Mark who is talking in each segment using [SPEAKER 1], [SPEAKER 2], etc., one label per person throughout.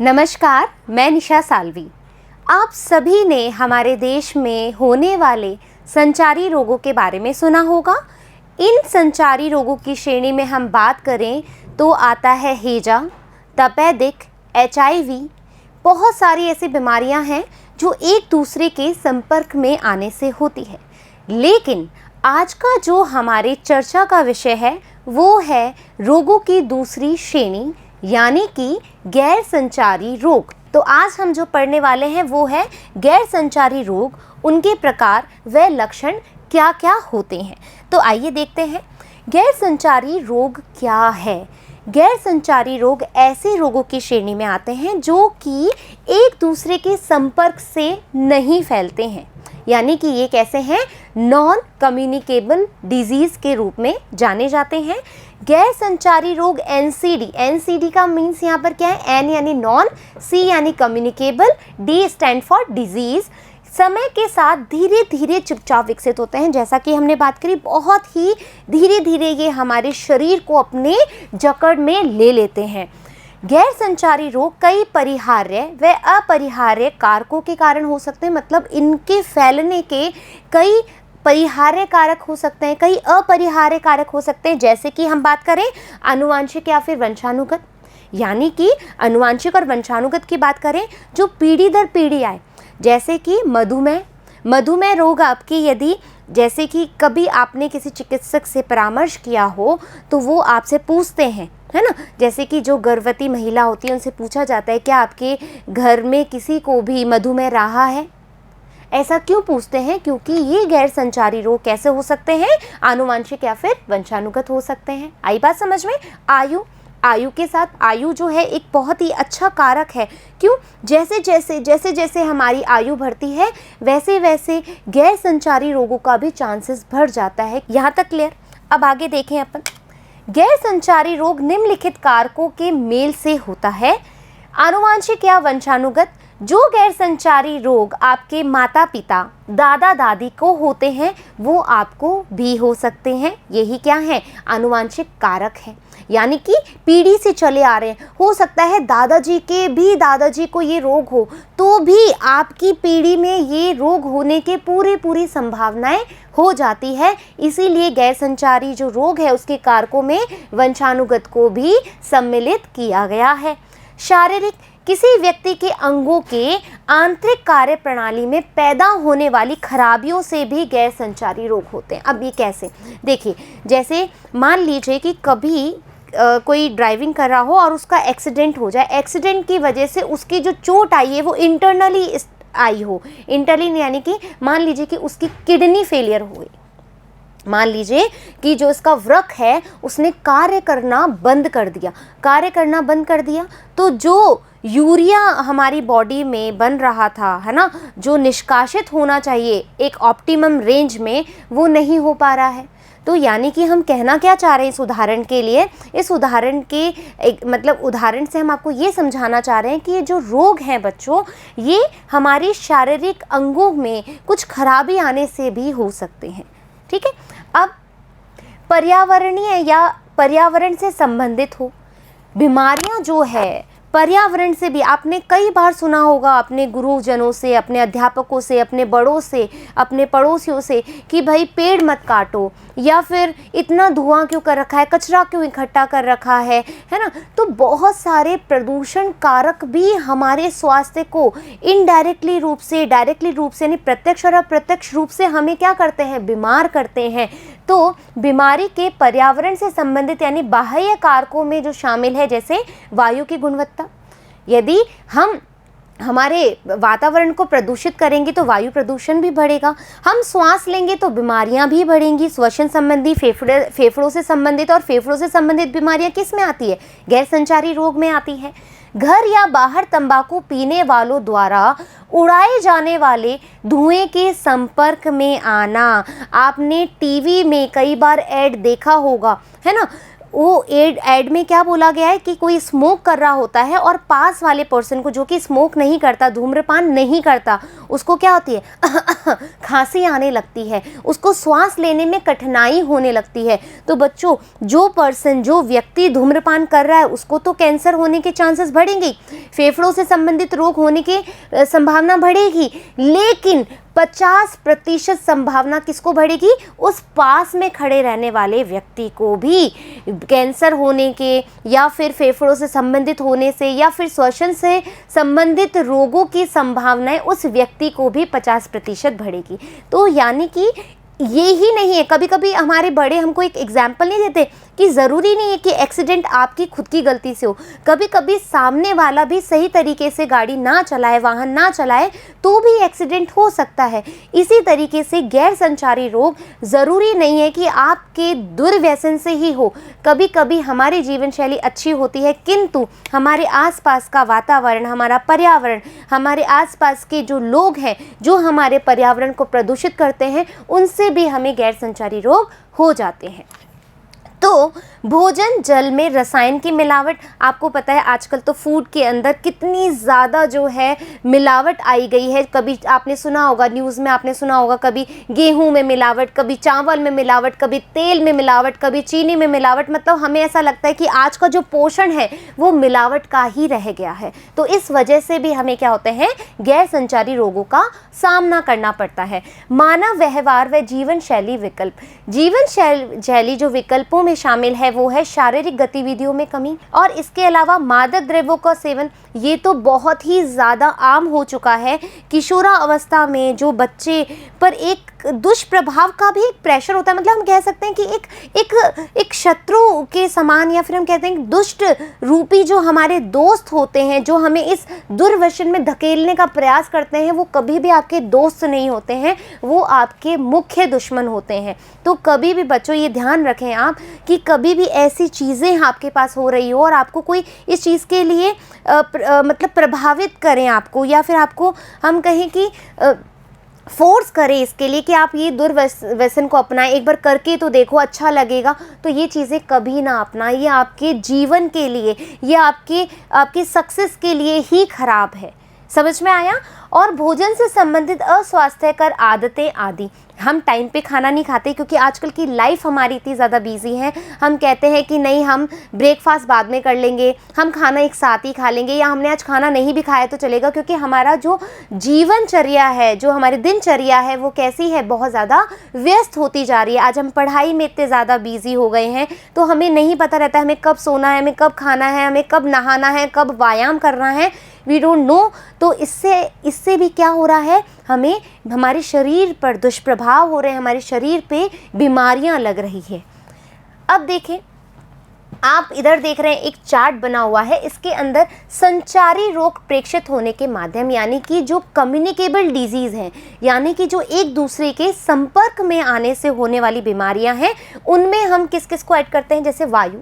[SPEAKER 1] नमस्कार, मैं निशा साल्वी। आप सभी ने हमारे देश में होने वाले संचारी रोगों के बारे में सुना होगा। इन संचारी रोगों की श्रेणी में हम बात करें तो आता है हैजा, तपेदिक, HIV। बहुत सारी ऐसी बीमारियां हैं जो एक दूसरे के संपर्क में आने से होती है। लेकिन आज का जो हमारे चर्चा का विषय है वो है रोगों की दूसरी श्रेणी, यानी कि गैर संचारी रोग। तो आज हम जो पढ़ने वाले हैं वो है गैर संचारी रोग, उनके प्रकार व लक्षण क्या क्या होते हैं। तो आइए देखते हैं गैर संचारी रोग क्या है। गैर संचारी रोग ऐसे रोगों की श्रेणी में आते हैं जो कि एक दूसरे के संपर्क से नहीं फैलते हैं, यानी कि ये कैसे हैं, नॉन कम्युनिकेबल डिजीज के रूप में जाने जाते हैं। गैर संचारी रोग NCD का मीन्स यहाँ पर क्या है, N यानी नॉन, C यानी communicable, D stand for disease. समय के साथ धीरे धीरे चुपचाप विकसित होते हैं। जैसा कि हमने बात करी, बहुत ही धीरे धीरे ये हमारे शरीर को अपने जकड़ में ले लेते हैं। गैर संचारी रोग कई परिहार्य व अपरिहार्य कारकों के कारण हो सकते हैं, मतलब इनके फैलने के कई परिहार्य कारक हो सकते हैं, कई अपरिहार्य कारक हो सकते हैं। जैसे कि हम बात करें आनुवांशिक या फिर वंशानुगत, यानी कि आनुवांशिक और वंशानुगत की बात करें जो पीढ़ी दर पीढ़ी आए। जैसे कि मधुमेह रोग आपकी, यदि जैसे कि कभी आपने किसी चिकित्सक से परामर्श किया हो तो वो आपसे पूछते हैं, है ना, जैसे कि जो गर्भवती महिला होती है उनसे पूछा जाता है क्या आपके घर में किसी को भी मधुमेह रहा है। ऐसा क्यों पूछते हैं? क्योंकि ये गैर संचारी रोग कैसे हो सकते हैं, आनुवांशिक या फिर वंशानुगत हो सकते हैं। आई बात समझ में? आयु के साथ, आयु जो है एक बहुत ही अच्छा कारक है। क्यों? जैसे जैसे हमारी आयु बढ़ती है वैसे वैसे गैर संचारी रोगों का भी चांसेस बढ़ जाता है। यहाँ तक क्लियर? अब आगे देखें अपन। गैर संचारी रोग निम्नलिखित कारकों के मेल से होता है। आनुवांशिक या वंशानुगत, जो गैर संचारी रोग आपके माता पिता, दादा दादी को होते हैं वो आपको भी हो सकते हैं। यही क्या है, आनुवांशिक कारक है, यानी कि पीढ़ी से चले आ रहे हैं। हो सकता है दादाजी को ये रोग हो तो भी आपकी पीढ़ी में ये रोग होने के पूरी संभावनाएं हो जाती है। इसीलिए गैर संचारी जो रोग है उसके कारकों में वंशानुगत को भी सम्मिलित किया गया है। शारीरिक, किसी व्यक्ति के अंगों के आंतरिक कार्य प्रणाली में पैदा होने वाली खराबियों से भी गैर संचारी रोग होते हैं। अब ये कैसे, देखिए, जैसे मान लीजिए कि कभी कोई ड्राइविंग कर रहा हो और उसका एक्सीडेंट हो जाए। एक्सीडेंट की वजह से उसकी जो चोट आई है वो इंटरनली आई हो। इंटरनली यानी कि मान लीजिए कि उसकी किडनी फेलियर हो गई, मान लीजिए कि जो इसका वृक्क है उसने कार्य करना बंद कर दिया, तो जो यूरिया हमारी बॉडी में बन रहा था, है ना, जो निष्कासित होना चाहिए एक ऑप्टिमम रेंज में, वो नहीं हो पा रहा है। तो यानी कि हम कहना क्या चाह रहे हैं इस उदाहरण के लिए, इस उदाहरण के मतलब उदाहरण से हम आपको ये समझाना चाह रहे हैं कि ये जो रोग हैं बच्चों, ये हमारी शारीरिक अंगों में कुछ खराबी आने से भी हो सकते हैं। ठीक है। अब पर्यावरणीय या पर्यावरण से संबंधित हो बीमारियां जो है, पर्यावरण से भी आपने कई बार सुना होगा अपने गुरुजनों से, अपने अध्यापकों से, अपने बड़ों से, अपने पड़ोसियों से कि भाई पेड़ मत काटो, या फिर इतना धुआं क्यों कर रखा है, कचरा क्यों इकट्ठा कर रखा है ना। तो बहुत सारे प्रदूषण कारक भी हमारे स्वास्थ्य को इनडायरेक्टली रूप से, डायरेक्टली रूप से, यानी प्रत्यक्ष और अप्रत्यक्ष रूप से हमें क्या करते हैं, बीमार करते हैं। तो बीमारी के पर्यावरण से संबंधित यानी बाह्य कारकों में जो शामिल है, जैसे वायु की गुणवत्ता, यदि हम हमारे वातावरण को प्रदूषित करेंगे तो वायु प्रदूषण भी बढ़ेगा। हम श्वास लेंगे तो बीमारियां भी बढ़ेंगी, श्वसन संबंधी, फेफड़ों से संबंधित, और फेफड़ों से संबंधित बीमारियां किस में आती है, गैर संचारी रोग में आती है। घर या बाहर तंबाकू पीने वालों द्वारा उड़ाए जाने वाले धुएं के संपर्क में आना, आपने टीवी में कई बार ऐड देखा होगा, है ना, वो ऐड में क्या बोला गया है कि कोई स्मोक कर रहा होता है और पास वाले पर्सन को, जो कि स्मोक नहीं करता, धूम्रपान नहीं करता, उसको क्या होती है खांसी आने लगती है, उसको श्वास लेने में कठिनाई होने लगती है। तो बच्चों, जो व्यक्ति धूम्रपान कर रहा है उसको तो कैंसर होने के चांसेस बढ़ेंगे, फेफड़ों से संबंधित रोग होने की संभावना बढ़ेगी, लेकिन 50% संभावना किसको बढ़ेगी? उस पास में खड़े रहने वाले व्यक्ति को भी कैंसर होने के, या फिर फेफड़ों से संबंधित होने से, या फिर श्वसन से संबंधित रोगों की संभावनाएं उस व्यक्ति को भी 50% बढ़ेगी। तो यानी कि ये ही नहीं है, कभी कभी हमारे बड़े हमको एक एग्जाम्पल नहीं देते कि ज़रूरी नहीं है कि एक्सीडेंट आपकी खुद की गलती से हो, कभी कभी सामने वाला भी सही तरीके से गाड़ी ना चलाए, वाहन ना चलाए, तो भी एक्सीडेंट हो सकता है। इसी तरीके से गैर संचारी रोग ज़रूरी नहीं है कि आपके दुर्व्यसन से ही हो, कभी कभी हमारी जीवन शैली अच्छी होती है, किंतु हमारे आसपास का वातावरण, हमारा पर्यावरण, हमारे आसपास के जो लोग हैं जो हमारे पर्यावरण को प्रदूषित करते हैं, उनसे भी हमें गैर संचारी रोग हो जाते हैं। तो भोजन जल में रसायन की मिलावट, आपको पता है आजकल तो फूड के अंदर कितनी ज़्यादा जो है मिलावट आई गई है। कभी आपने सुना होगा, न्यूज़ में आपने सुना होगा, कभी गेहूं में मिलावट, कभी चावल में मिलावट, कभी तेल में मिलावट, कभी चीनी में मिलावट। मतलब हमें ऐसा लगता है कि आज का जो पोषण है वो मिलावट का ही रह गया है। तो इस वजह से भी हमें क्या होते हैं, गैर संचारी रोगों का सामना करना पड़ता है। मानव व्यवहार व जीवन शैली विकल्प, जीवन शैली जो विकल्पों में शामिल है वो है शारीरिक गतिविधियों में कमी, और इसके अलावा मादक द्रव्यों का सेवन। ये तो बहुत ही ज़्यादा आम हो चुका है। किशोरावस्था में जो बच्चे पर एक दुष्प्रभाव का भी एक प्रेशर होता है, मतलब हम कह सकते हैं कि एक शत्रु के समान, या फिर हम कहते हैं दुष्ट रूपी जो हमारे दोस्त होते हैं, जो हमें इस दुर्व्यसन में धकेलने का प्रयास करते हैं, वो कभी भी आपके दोस्त नहीं होते हैं, वो आपके मुख्य दुश्मन होते हैं। तो कभी भी बच्चों ये ध्यान रखें आप कि कभी भी ऐसी चीज़ें आपके पास हो रही हो और आपको कोई इस चीज़ के लिए मतलब प्रभावित करें आपको, या फिर आपको हम कहें कि फोर्स करें इसके लिए कि आप ये दुर्व्यसन को अपनाएं, एक बार करके तो देखो अच्छा लगेगा, तो ये चीज़ें कभी ना अपनाएं। ये आपके जीवन के लिए, ये आपके सक्सेस के लिए ही खराब है। समझ में आया? और भोजन से संबंधित अस्वास्थ्यकर आदतें आदि, हम टाइम पे खाना नहीं खाते क्योंकि आजकल की लाइफ हमारी इतनी ज़्यादा बिजी है। हम कहते हैं कि नहीं, हम ब्रेकफास्ट बाद में कर लेंगे, हम खाना एक साथ ही खा लेंगे, या हमने आज खाना नहीं भी खाया तो चलेगा, क्योंकि हमारा जो जीवनचर्या है, जो हमारी दिनचर्या है, वो कैसी है, बहुत ज़्यादा व्यस्त होती जा रही है। आज हम पढ़ाई में इतने ज़्यादा बिजी हो गए हैं, तो हमें नहीं पता रहता हमें कब सोना है, हमें कब खाना है, हमें कब नहाना है, कब व्यायाम करना है, वी डोंट नो। तो इससे भी क्या हो रहा है, हमें हमारे शरीर पर दुष्प्रभाव हो रहे हैं, हमारे शरीर पे बीमारियां लग रही है। अब देखें, आप इधर देख रहे हैं एक चार्ट बना हुआ है, इसके अंदर संचारी रोग प्रेषित होने के माध्यम, यानी कि जो कम्युनिकेबल डिजीज़ हैं, यानी कि जो एक दूसरे के संपर्क में आने से होने वाली बीमारियां हैं, उनमें हम किस किस को ऐड करते हैं। जैसे वायु,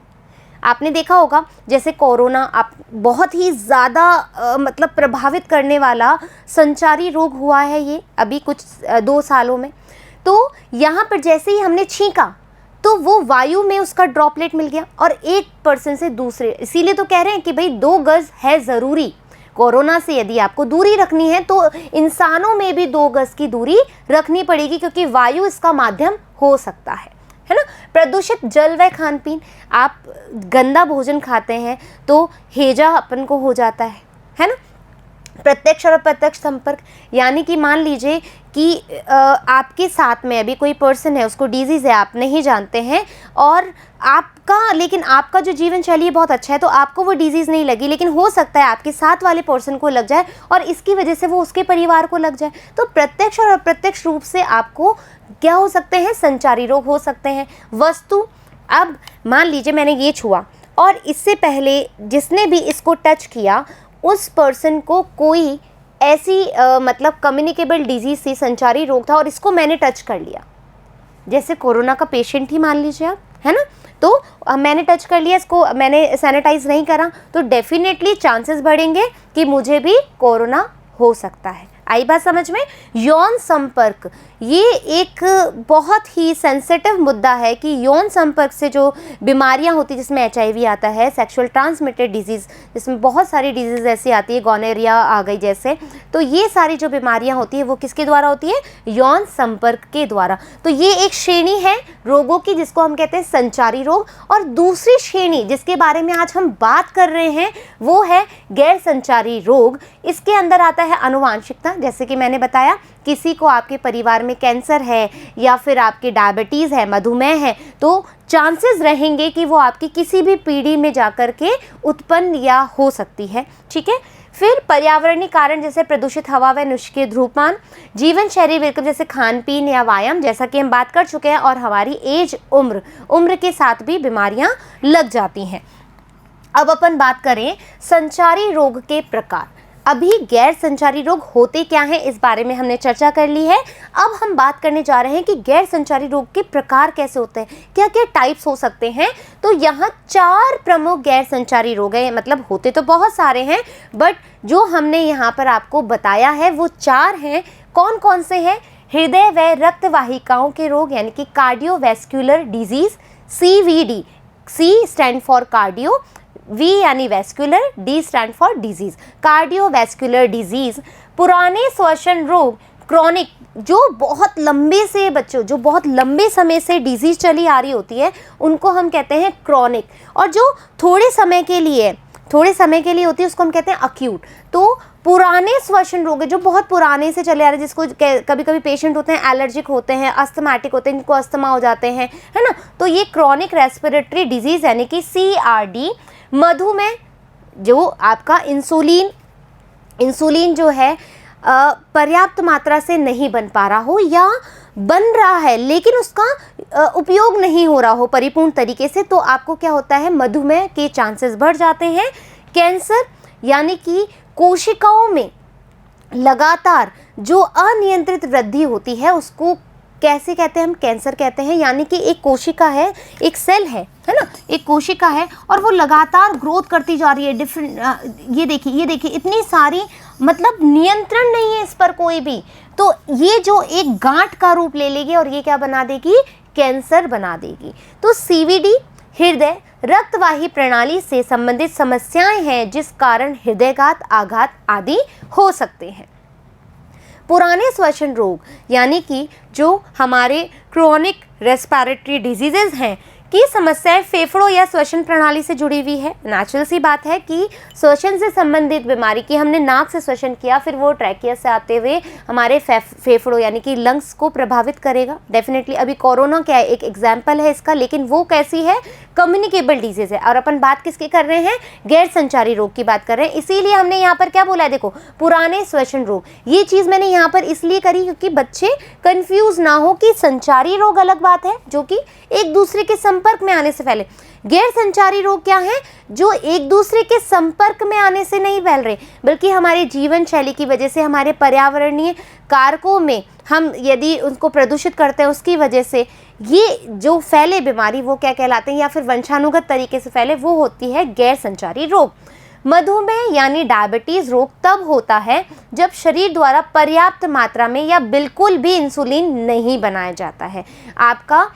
[SPEAKER 1] आपने देखा होगा, जैसे कोरोना, आप बहुत ही ज़्यादा मतलब प्रभावित करने वाला संचारी रोग हुआ है ये अभी कुछ 2 सालों में। तो यहाँ पर जैसे ही हमने छींका तो वो वायु में उसका ड्रॉपलेट मिल गया और एक पर्सन से दूसरे, इसीलिए तो कह रहे हैं कि भाई 2 गज है ज़रूरी। कोरोना से यदि आपको दूरी रखनी है तो इंसानों में भी 2 गज की दूरी रखनी पड़ेगी, क्योंकि वायु इसका माध्यम हो सकता है ना। प्रदूषित जल व खान पीन, आप गंदा भोजन खाते हैं तो हैजा अपन को हो जाता है ना। प्रत्यक्ष और अप्रत्यक्ष संपर्क, यानी कि मान लीजिए कि आपके साथ में अभी कोई पर्सन है, उसको डिजीज़ है, आप नहीं जानते हैं, और लेकिन आपका जो जीवन शैली बहुत अच्छा है, तो आपको वो डिजीज़ नहीं लगी, लेकिन हो सकता है आपके साथ वाले पर्सन को लग जाए और इसकी वजह से वो उसके परिवार को लग जाए। तो प्रत्यक्ष और अप्रत्यक्ष रूप से आपको क्या हो सकते हैं, संचारी रोग हो सकते हैं। वस्तु, अब मान लीजिए मैंने ये छुआ और इससे पहले जिसने भी इसको टच किया उस पर्सन को कोई ऐसी मतलब कम्युनिकेबल डिजीज़ से संचारी रोग था और इसको मैंने टच कर लिया, जैसे कोरोना का पेशेंट ही मान लीजिए आप, है ना। तो मैंने टच कर लिया, इसको मैंने सैनिटाइज नहीं करा, तो डेफिनेटली चांसेस बढ़ेंगे कि मुझे भी कोरोना हो सकता है। आई बात समझ में? यौन संपर्क ये एक बहुत ही सेंसिटिव मुद्दा है कि यौन संपर्क से जो बीमारियां होती हैं, जिसमें HIV आता है, सेक्सुअल ट्रांसमिटेड डिजीज़, जिसमें बहुत सारी डिजीज़ ऐसी आती है, गोनोरिया आ गई जैसे, तो ये सारी जो बीमारियां होती है वो किसके द्वारा होती है? यौन संपर्क के द्वारा। तो ये एक श्रेणी है रोगों की जिसको हम कहते हैं संचारी रोग। और दूसरी श्रेणी जिसके बारे में आज हम बात कर रहे हैं वो है गैर संचारी रोग। इसके अंदर आता है आनुवांशिकता, जैसे कि मैंने बताया किसी को आपके परिवार में कैंसर है या फिर आपके डायबिटीज़ है, मधुमेह है, तो चांसेस रहेंगे कि वो आपकी किसी भी पीढ़ी में जाकर के उत्पन्न या हो सकती है। ठीक है। फिर पर्यावरणीय कारण जैसे प्रदूषित हवा व निष्क्रिय धूम्रपान, जीवन शैली विकल्प जैसे खान पीन या व्यायाम, जैसा कि हम बात कर चुके हैं, और हमारी एज उम्र के साथ भी बीमारियां लग जाती हैं। अब अपन बात करें संचारी रोग के प्रकार। अभी गैर संचारी रोग होते क्या हैं इस बारे में हमने चर्चा कर ली है। अब हम बात करने जा रहे हैं कि गैर संचारी रोग के प्रकार कैसे होते हैं, क्या क्या टाइप्स हो सकते हैं। तो यहाँ 4 प्रमुख गैर संचारी रोग हैं, मतलब होते तो बहुत सारे हैं बट जो हमने यहाँ पर आपको बताया है वो 4 हैं। कौन कौन से हैं? हृदय व रक्त वाहिकाओं के रोग यानी कि cardiovascular disease, CVD, C stand for cardio, V यानी vascular, D stand for disease, cardiovascular disease. पुराने श्वसन रोग, क्रॉनिक, जो बहुत लंबे से बच्चों जो बहुत लंबे समय से डिजीज चली आ रही होती है उनको हम कहते हैं क्रॉनिक, और जो थोड़े समय के लिए होती है उसको हम कहते हैं अक्यूट। तो पुराने श्वसन रोग है जो बहुत पुराने से चले आ रहे हैं, जिसको कभी कभी पेशेंट होते हैं एलर्जिक होते हैं, अस्थमाटिक होते हैं, इनको अस्थमा हो जाते हैं, है ना, तो ये क्रॉनिक रेस्पिरेटरी डिजीज यानी कि CRD। मधुमेह, जो आपका इंसुलिन जो है पर्याप्त मात्रा से नहीं बन पा रहा हो या बन रहा है लेकिन उसका उपयोग नहीं हो रहा हो परिपूर्ण तरीके से, तो आपको क्या होता है? मधुमेह के चांसेस बढ़ जाते हैं। कैंसर यानी कि कोशिकाओं में लगातार जो अनियंत्रित वृद्धि होती है उसको कैसे कहते हैं? हम कैंसर कहते हैं। यानी कि एक कोशिका है, एक सेल है ना, एक कोशिका है और वो लगातार ग्रोथ करती जा रही है। डिफरेंट ये देखिए इतनी सारी, मतलब नियंत्रण नहीं है इस पर कोई भी, तो ये जो एक गांठ का रूप ले लेगी और ये क्या बना देगी? कैंसर बना देगी। तो CVD हृदय रक्तवाही प्रणाली से संबंधित समस्याएं हैं जिस कारण हृदयघात, आघात आदि हो सकते हैं। पुराने श्वसन रोग यानी कि जो हमारे क्रोनिक रेस्पिरेटरी डिजीजेज हैं की समस्याएं फेफड़ों या श्वसन प्रणाली से जुड़ी हुई है। नेचुरल सी बात है कि श्वसन से संबंधित बीमारी की हमने नाक से श्वसन किया, फिर वो ट्रैकिया से आते हुए हमारे फेफड़ों यानी कि लंग्स को प्रभावित करेगा डेफिनेटली। अभी कोरोना क्या है, एक एग्जाम्पल है इसका, लेकिन वो कैसी है? कम्युनिकेबल डिजीज है। और अपन बात किसकी कर रहे हैं? गैर संचारी रोग की बात कर रहे हैं। इसीलिए हमने यहाँ पर क्या बोला है, देखो पुराने श्वसन रोग, ये चीज़ मैंने यहाँ पर इसलिए करी क्योंकि बच्चे कंफ्यूज ना हो कि संचारी रोग अलग बात है जो कि एक दूसरे के संपर्क में आने से फैले, गैर संचारी रोग क्या है? जो एक दूसरे के संपर्क में आने से नहीं फैल रहे बल्कि हमारे जीवन शैली की वजह से, हमारे पर्यावरणीय कारकों में हम यदि उनको प्रदूषित करते हैं उसकी वजह से ये जो फैले बीमारी वो क्या कहलाते हैं, या फिर वंशानुगत तरीके से फैले, वो होती है गैर संचारी रोग। मधुमेह यानी डायबिटीज रोग तब होता है जब शरीर द्वारा पर्याप्त मात्रा में या बिल्कुल भी इंसुलिन नहीं बनाया जाता है। आपका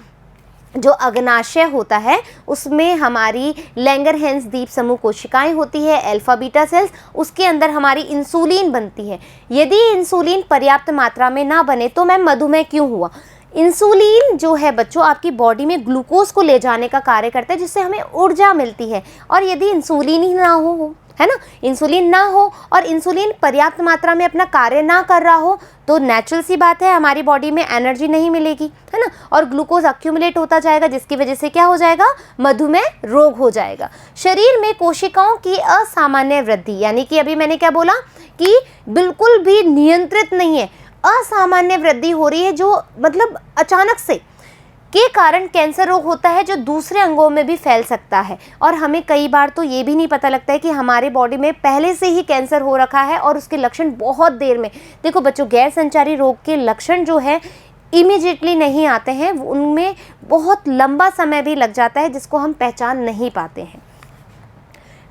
[SPEAKER 1] जो अग्नाशय होता है उसमें हमारी लैंगरहैंस द्वीप समूह कोशिकाएं होती है, अल्फा बीटा सेल्स, उसके अंदर हमारी इंसुलिन बनती है। यदि इंसुलिन पर्याप्त मात्रा में ना बने तो मैम मधुमेह क्यों हुआ? इंसुलिन जो है बच्चों आपकी बॉडी में ग्लूकोज को ले जाने का कार्य करता है जिससे हमें ऊर्जा मिलती है, और यदि इंसुलिन ही ना हो, है ना, इंसुलिन ना हो और इंसुलिन पर्याप्त मात्रा में अपना कार्य ना कर रहा हो तो नेचुरल सी बात है हमारी बॉडी में एनर्जी नहीं मिलेगी, है ना, और ग्लूकोज अक्यूमुलेट होता जाएगा जिसकी वजह से क्या हो जाएगा? मधुमेह रोग हो जाएगा। शरीर में कोशिकाओं की असामान्य वृद्धि, यानी कि अभी मैंने क्या बोला कि बिल्कुल भी नियंत्रित नहीं है, असामान्य वृद्धि हो रही है जो मतलब अचानक से के कारण कैंसर रोग होता है जो दूसरे अंगों में भी फैल सकता है। और हमें कई बार तो ये भी नहीं पता लगता है कि हमारे बॉडी में पहले से ही कैंसर हो रखा है और उसके लक्षण बहुत देर में, देखो बच्चों गैर संचारी रोग के लक्षण जो है इमीडिएटली नहीं आते हैं, उनमें बहुत लंबा समय भी लग जाता है जिसको हम पहचान नहीं पाते हैं।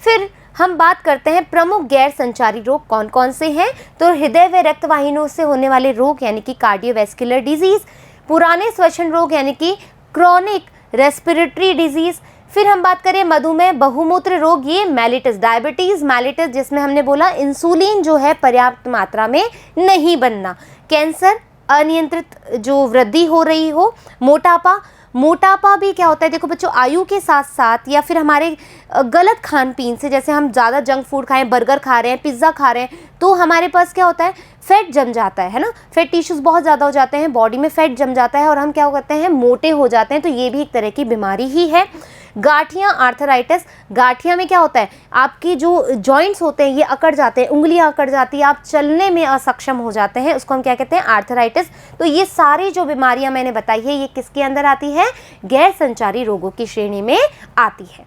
[SPEAKER 1] फिर हम बात करते हैं प्रमुख गैर संचारी रोग कौन कौन से हैं। तो हृदय व रक्त वाहिनियों से होने वाले रोग यानी कि कार्डियोवैस्कुलर डिजीज, पुराने श्वसन रोग यानी कि क्रॉनिक रेस्पिरेटरी डिजीज, फिर हम बात करें मधुमेह, बहुमूत्र रोग, ये मेलिटस, डायबिटीज मेलिटस जिसमें हमने बोला इंसुलिन जो है पर्याप्त मात्रा में नहीं बनना, कैंसर, अनियंत्रित जो वृद्धि हो रही हो, मोटापा, मोटापा भी क्या होता है देखो बच्चों, आयु के साथ साथ या फिर हमारे गलत खान पीन से, जैसे हम ज़्यादा जंक फूड खाएं, बर्गर खा रहे हैं, पिज़्ज़ा खा रहे हैं, तो हमारे पास क्या होता है, फैट जम जाता है ना, फैट टिश्यूज़ बहुत ज़्यादा हो जाते हैं, बॉडी में फैट जम जाता है और हम क्या करते हैं, मोटे हो जाते हैं। तो ये भी एक तरह की बीमारी ही है। गांठियाँ, आर्थराइटिस, गांठियाँ में क्या होता है, आपकी जो जॉइंट्स होते हैं ये अकड़ जाते हैं, उंगलियां अकड़ जाती है, आप चलने में असक्षम हो जाते हैं, उसको हम क्या कहते हैं, आर्थराइटिस। तो ये सारी जो बीमारियां मैंने बताई है ये किसके अंदर आती है, गैर संचारी रोगों की श्रेणी में आती है।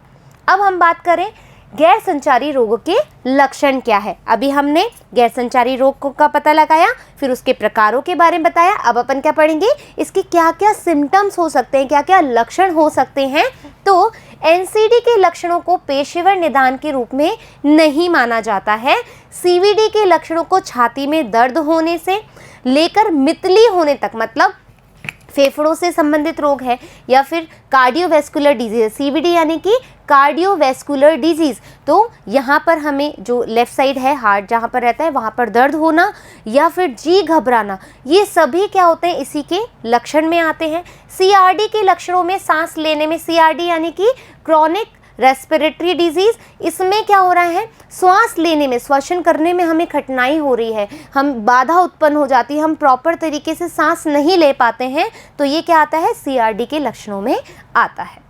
[SPEAKER 1] अब हम बात करें गैर संचारी रोगों के लक्षण क्या है। अभी हमने गैर संचारी रोग का पता लगाया, फिर उसके प्रकारों के बारे में बताया। अब अपन क्या पढ़ेंगे, इसके क्या क्या सिम्टम्स हो सकते हैं, क्या क्या लक्षण हो सकते हैं। तो एनसीडी के लक्षणों को पेशेवर निदान के रूप में नहीं माना जाता है। सीवीडी के लक्षणों को छाती में दर्द होने से लेकर मितली होने तक, मतलब फेफड़ों से संबंधित रोग है, या फिर कार्डियोवैस्कुलर डिजीज, सीवीडी यानी कि कार्डियोवैस्कुलर डिजीज, तो यहाँ पर हमें जो लेफ्ट साइड है, हार्ट जहाँ पर रहता है वहाँ पर दर्द होना या फिर जी घबराना, ये सभी क्या होते हैं, इसी के लक्षण में आते हैं। सीआरडी के लक्षणों में सांस लेने में, सीआरडी यानी कि क्रॉनिक रेस्पिरेटरी डिजीज, इसमें क्या हो रहा है, श्वास लेने में, श्वसन करने में हमें कठिनाई हो रही है, हम बाधा उत्पन्न हो जाती है, हम प्रॉपर तरीके से सांस नहीं ले पाते हैं, तो ये क्या आता है, सीआरडी के लक्षणों में आता है।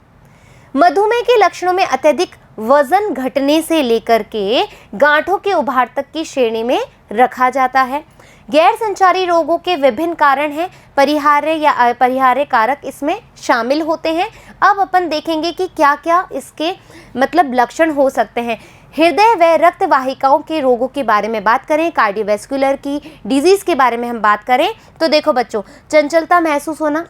[SPEAKER 1] मधुमेह के लक्षणों में अत्यधिक वजन घटने से लेकर के गांठों के उभार तक की श्रेणी में रखा जाता है। गैर संचारी रोगों के विभिन्न कारण हैं, परिहार्य या अपरिहार्य कारक इसमें शामिल होते हैं। अब अपन देखेंगे कि क्या क्या इसके मतलब लक्षण हो सकते हैं। हृदय व रक्त वाहिकाओं के रोगों के बारे में बात करें, कार्डियोवैस्कुलर की डिजीज़ के बारे में हम बात करें, तो देखो बच्चों, चंचलता महसूस होना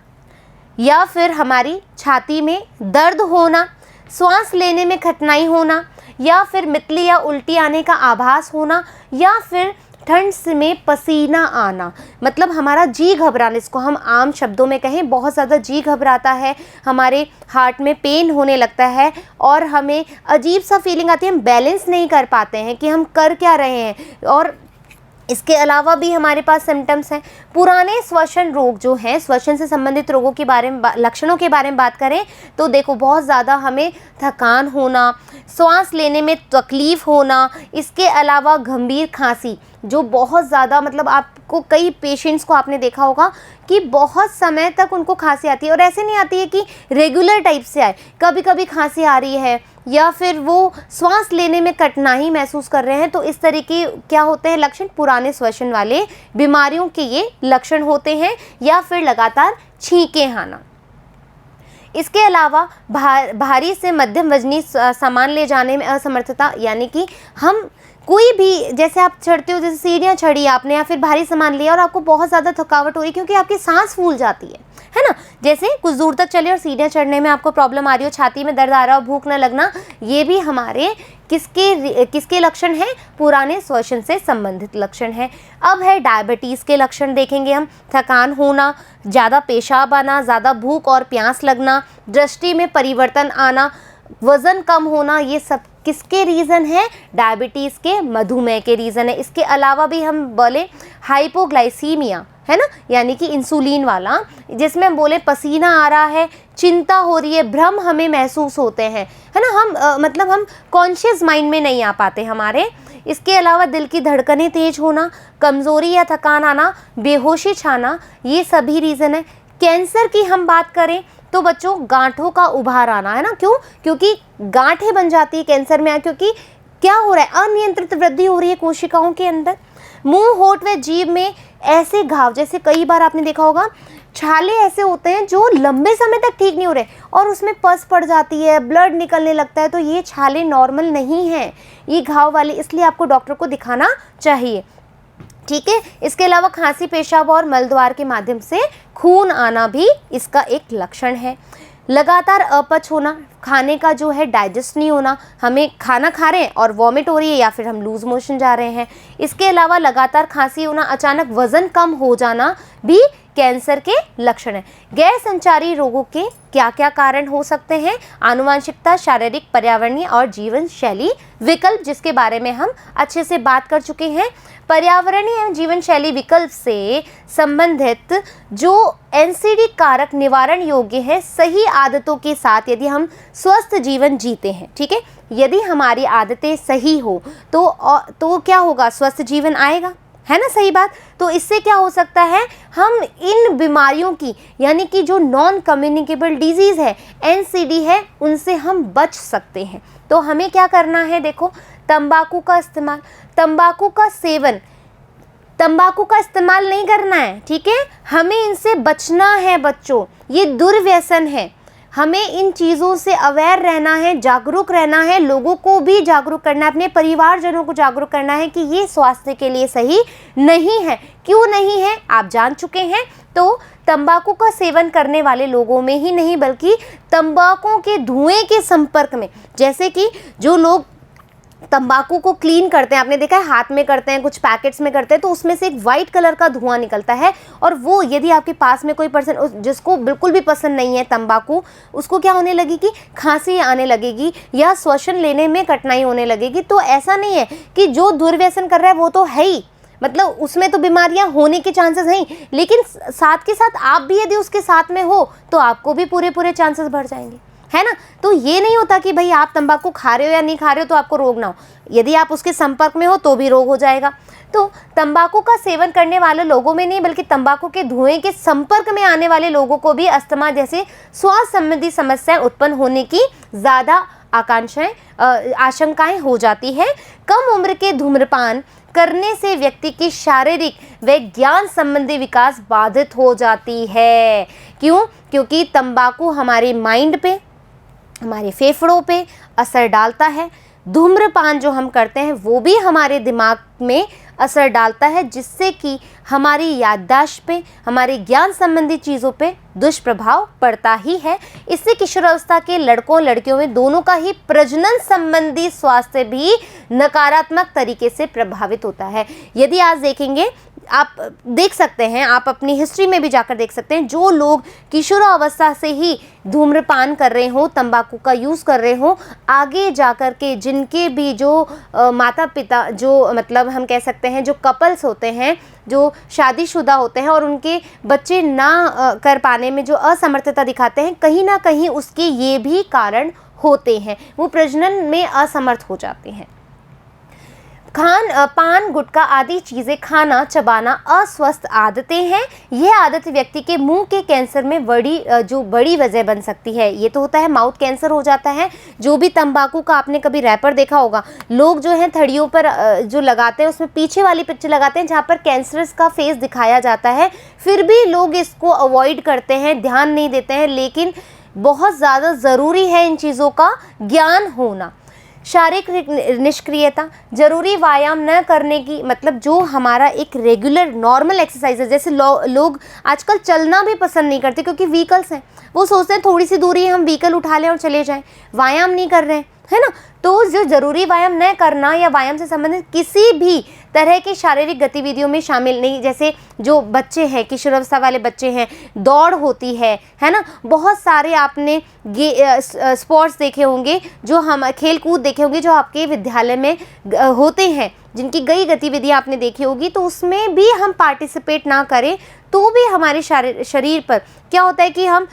[SPEAKER 1] या फिर हमारी छाती में दर्द होना, श्वास लेने में कठिनाई होना, या फिर मितली या उल्टी आने का आभास होना, या फिर ठंड में पसीना आना, मतलब हमारा जी घबराना, इसको हम आम शब्दों में कहें, बहुत ज़्यादा जी घबराता है, हमारे हार्ट में पेन होने लगता है और हमें अजीब सा फीलिंग आती है, हम बैलेंस नहीं कर पाते हैं कि हम कर क्या रहे हैं। और इसके अलावा भी हमारे पास सिम्टम्स हैं। पुराने श्वसन रोग जो हैं, श्वसन से संबंधित रोगों के बारे में लक्षणों के बारे में बात करें तो देखो, बहुत ज़्यादा हमें थकान होना, श्वास लेने में तकलीफ़ होना, इसके अलावा गंभीर खांसी, जो बहुत ज़्यादा, मतलब आपको कई पेशेंट्स को आपने देखा होगा कि बहुत समय तक उनको खांसी आती है, और ऐसे नहीं आती है कि रेगुलर टाइप से आए, कभी कभी खांसी आ रही है या फिर वो श्वास लेने में कठिनाई महसूस कर रहे हैं, तो इस तरीके क्या होते हैं लक्षण, पुराने श्वसन वाले बीमारियों के ये लक्षण होते हैं। या फिर लगातार छींकें आना। इसके अलावा भारी से मध्यम वजनी सामान ले जाने में असमर्थता, यानी कि हम कोई भी, जैसे आप चढ़ते हो, जैसे सीढ़ियाँ चढ़ी आपने या फिर भारी सामान लिया और आपको बहुत ज़्यादा थकावट हो रही क्योंकि आपकी सांस फूल जाती है ना, जैसे कुछ दूर तक चले और सीढ़ियाँ चढ़ने में आपको प्रॉब्लम आ रही हो, छाती में दर्द आ रहा हो, भूख न लगना, ये भी हमारे किसके लक्षण हैं, पुराने श्वसन से संबंधित लक्षण हैं। अब है डायबिटीज़ के लक्षण देखेंगे हम। थकान होना, ज़्यादा पेशाब आना, ज़्यादा भूख और प्यास लगना, दृष्टि में परिवर्तन आना, वज़न कम होना, ये सब किसके रीज़न है, डायबिटीज़ के, मधुमेह के रीज़न है। इसके अलावा भी हम बोले हाइपोग्लाइसीमिया, है ना, यानी कि इंसुलिन वाला, जिसमें हम बोले पसीना आ रहा है, चिंता हो रही है, भ्रम हमें महसूस होते हैं, है ना, हम मतलब हम कॉन्शियस माइंड में नहीं आ पाते हमारे। इसके अलावा दिल की धड़कनें तेज होना, कमज़ोरी या थकान आना, बेहोशी छाना, ये सभी रीज़न है। कैंसर की हम बात करें तो बच्चों, गांठों का उभार आना, है ना, क्यों, क्योंकि गांठें बन जाती है कैंसर में, क्योंकि क्या हो रहा है, अनियंत्रित वृद्धि हो रही है कोशिकाओं के अंदर। मुंह, होठ व जीभ में ऐसे घाव, जैसे कई बार आपने देखा होगा छाले ऐसे होते हैं जो लंबे समय तक ठीक नहीं हो रहे और उसमें पस पड़ जाती है, ब्लड निकलने लगता है, तो ये छाले नॉर्मल नहीं हैं, ये घाव वाले, इसलिए आपको डॉक्टर को दिखाना चाहिए, ठीक है। इसके अलावा खांसी, पेशाब और मलद्वार के माध्यम से खून आना भी इसका एक लक्षण है। लगातार अपच होना, खाने का जो है डाइजेस्ट नहीं होना, हमें खाना खा रहे हैं और वॉमिट हो रही है या फिर हम लूज मोशन जा रहे हैं। इसके अलावा लगातार खांसी होना, अचानक वजन कम हो जाना भी कैंसर के लक्षण हैं। गैर संचारी रोगों के क्या क्या कारण हो सकते हैं? आनुवंशिकता, शारीरिक, पर्यावरणीय और जीवन शैली विकल्प, जिसके बारे में हम अच्छे से बात कर चुके हैं। पर्यावरणीय एवं जीवन शैली विकल्प से संबंधित जो एनसीडी कारक निवारण योग्य है सही आदतों के साथ यदि हम स्वस्थ जीवन जीते हैं, ठीक है, यदि हमारी आदतें सही हो तो क्या होगा? स्वस्थ जीवन आएगा, है ना, सही बात। तो इससे क्या हो सकता है? हम इन बीमारियों की, यानी कि जो नॉन कम्युनिकेबल डिजीज़ है, एनसीडी है, उनसे हम बच सकते हैं। तो हमें क्या करना है? देखो, तंबाकू का इस्तेमाल, तंबाकू का सेवन, तंबाकू का इस्तेमाल नहीं करना है, ठीक है, हमें इनसे बचना है बच्चों, ये दुर्व्यसन है। हमें इन चीज़ों से अवेयर रहना है, जागरूक रहना है, लोगों को भी जागरूक करना है, अपने परिवारजनों को जागरूक करना है कि ये स्वास्थ्य के लिए सही नहीं है। क्यों नहीं है आप जान चुके हैं। तो तंबाकू का सेवन करने वाले लोगों में ही नहीं बल्कि तंबाकू के धुएं के संपर्क में, जैसे कि जो लोग तंबाकू को क्लीन करते हैं, आपने देखा है हाथ में करते हैं, कुछ पैकेट्स में करते हैं, तो उसमें से एक वाइट कलर का धुआं निकलता है। और वो यदि आपके पास में कोई पर्सन जिसको बिल्कुल भी पसंद नहीं है तंबाकू, उसको क्या होने लगेगी? खांसी आने लगेगी या श्वसन लेने में कठिनाई होने लगेगी। तो ऐसा नहीं है कि जो दुर्व्यसन कर रहा है वो तो है ही, मतलब उसमें तो बीमारियां होने के चांसेस हैं, लेकिन साथ के साथ आप भी यदि उसके साथ में हो तो आपको भी पूरे चांसेस बढ़ जाएंगे, है ना। तो ये नहीं होता कि भाई आप तंबाकू खा रहे हो या नहीं खा रहे हो तो आपको रोग ना हो, यदि आप उसके संपर्क में हो तो भी रोग हो जाएगा। तो तंबाकू का सेवन करने वाले लोगों में नहीं बल्कि तंबाकू के धुएं के संपर्क में आने वाले लोगों को भी अस्थमा जैसे श्वास संबंधी समस्याएं उत्पन्न होने की ज़्यादा आशंकाएं हो जाती है। कम उम्र के धूम्रपान करने से व्यक्ति की शारीरिक व ज्ञान संबंधी विकास बाधित हो जाती है। क्यों? क्योंकि तंबाकू हमारे माइंड पे, हमारे फेफड़ों पे असर डालता है। धूम्रपान जो हम करते हैं वो भी हमारे दिमाग में असर डालता है, जिससे कि हमारी याददाश्त पे, हमारे ज्ञान संबंधी चीज़ों पे दुष्प्रभाव पड़ता ही है। इससे किशोरावस्था के लड़कों लड़कियों में दोनों का ही प्रजनन संबंधी स्वास्थ्य भी नकारात्मक तरीके से प्रभावित होता है। यदि आज देखेंगे, आप देख सकते हैं, आप अपनी हिस्ट्री में भी जाकर देख सकते हैं, जो लोग किशोरावस्था से ही धूम्रपान कर रहे हो, तंबाकू का यूज़ कर रहे हो, आगे जाकर के जिनके भी जो माता पिता, जो मतलब हम कह सकते हैं जो कपल्स होते हैं, जो शादीशुदा होते हैं और उनके बच्चे ना कर पाने में जो असमर्थता दिखाते हैं, कहीं ना कहीं उसके ये भी कारण होते हैं, वो प्रजनन में असमर्थ हो जाते हैं। पान, गुटखा आदि चीज़ें खाना, चबाना अस्वस्थ आदतें हैं। यह आदत व्यक्ति के मुंह के कैंसर में बड़ी वजह बन सकती है। ये तो होता है माउथ कैंसर हो जाता है। जो भी तंबाकू का आपने कभी रैपर देखा होगा, लोग जो हैं थड़ियों पर जो लगाते हैं उसमें पीछे वाली पिक्चर लगाते हैं जहाँ पर कैंसरस का फेस दिखाया जाता है, फिर भी लोग इसको अवॉइड करते हैं, ध्यान नहीं देते हैं। लेकिन बहुत ज़्यादा ज़रूरी है इन चीज़ों का ज्ञान होना। शारीरिक निष्क्रियता, जरूरी व्यायाम न करने की, मतलब जो हमारा एक रेगुलर नॉर्मल एक्सरसाइज है, जैसे लोग आजकल चलना भी पसंद नहीं करते क्योंकि व्हीकल्स हैं, वो सोचते हैं थोड़ी सी दूरी है हम व्हीकल उठा लें और चले जाएं, व्यायाम नहीं कर रहे हैं, है ना। तो जो जरूरी व्यायाम न करना या व्यायाम से संबंधित किसी भी तरह की शारीरिक गतिविधियों में शामिल नहीं, जैसे जो बच्चे हैं, किशोरावस्था वाले बच्चे हैं, दौड़ होती है ना, बहुत सारे आपने स्पोर्ट्स देखे होंगे, जो हम खेल कूद देखे होंगे जो आपके विद्यालय में होते हैं, जिनकी कई गतिविधियाँ आपने देखी होगी, तो उसमें भी हम पार्टिसिपेट ना करें तो भी हमारे शरीर पर क्या होता है कि हम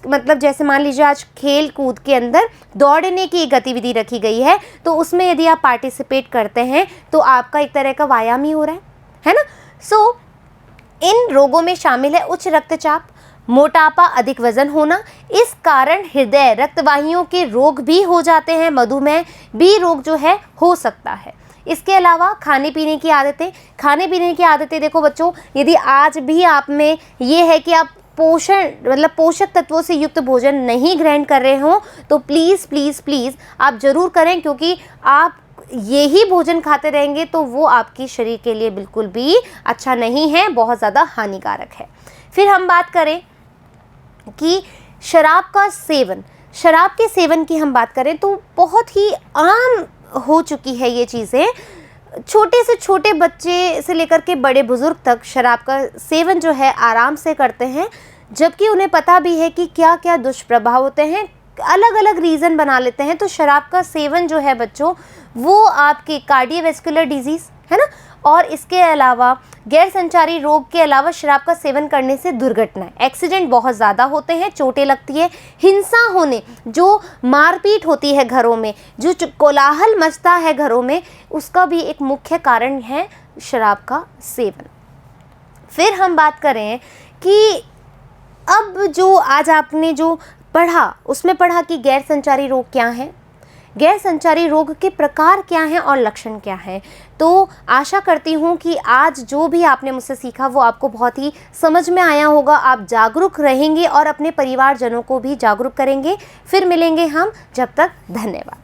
[SPEAKER 1] मतलब जैसे मान लीजिए आज खेल कूद के अंदर दौड़ने की गतिविधि रखी गई है, तो उसमें यदि आप पार्टिसिपेट करते हैं तो आपका एक तरह का व्यायाम ही हो रहा है ना। सो इन रोगों में शामिल है उच्च रक्तचाप, मोटापा, अधिक वजन होना। इस कारण हृदय रक्तवाहियों के रोग भी हो जाते हैं, मधुमेह भी रोग जो है हो सकता है। इसके अलावा खाने पीने की आदतें देखो बच्चों, यदि आज भी आप में ये है कि आप पोषक तत्वों से युक्त भोजन नहीं ग्रहण कर रहे हो, तो प्लीज़ आप ज़रूर करें, क्योंकि आप यही भोजन खाते रहेंगे तो वो आपकी शरीर के लिए बिल्कुल भी अच्छा नहीं है, बहुत ज़्यादा हानिकारक है। फिर हम बात करें कि शराब का सेवन, शराब के सेवन की हम बात करें तो बहुत ही आम हो चुकी है ये चीज़ें। छोटे से छोटे बच्चे से लेकर के बड़े बुज़ुर्ग तक शराब का सेवन जो है आराम से करते हैं, जबकि उन्हें पता भी है कि क्या क्या दुष्प्रभाव होते हैं। अलग अलग रीज़न बना लेते हैं। तो शराब का सेवन जो है बच्चों, वो आपके कार्डियोवैस्कुलर डिजीज़ है ना, और इसके अलावा गैर संचारी रोग के अलावा शराब का सेवन करने से दुर्घटनाएं, एक्सीडेंट बहुत ज़्यादा होते हैं, चोटें लगती है, हिंसा होने, जो मारपीट होती है घरों में, जो कोलाहल मचता है घरों में, उसका भी एक मुख्य कारण है शराब का सेवन। फिर हम बात करें कि अब जो आज आपने जो पढ़ा उसमें पढ़ा कि गैर संचारी रोग क्या हैं, गैर संचारी रोग के प्रकार क्या हैं और लक्षण क्या हैं। तो आशा करती हूँ कि आज जो भी आपने मुझसे सीखा वो आपको बहुत ही समझ में आया होगा। आप जागरूक रहेंगे और अपने परिवारजनों को भी जागरूक करेंगे। फिर मिलेंगे हम, जब तक धन्यवाद।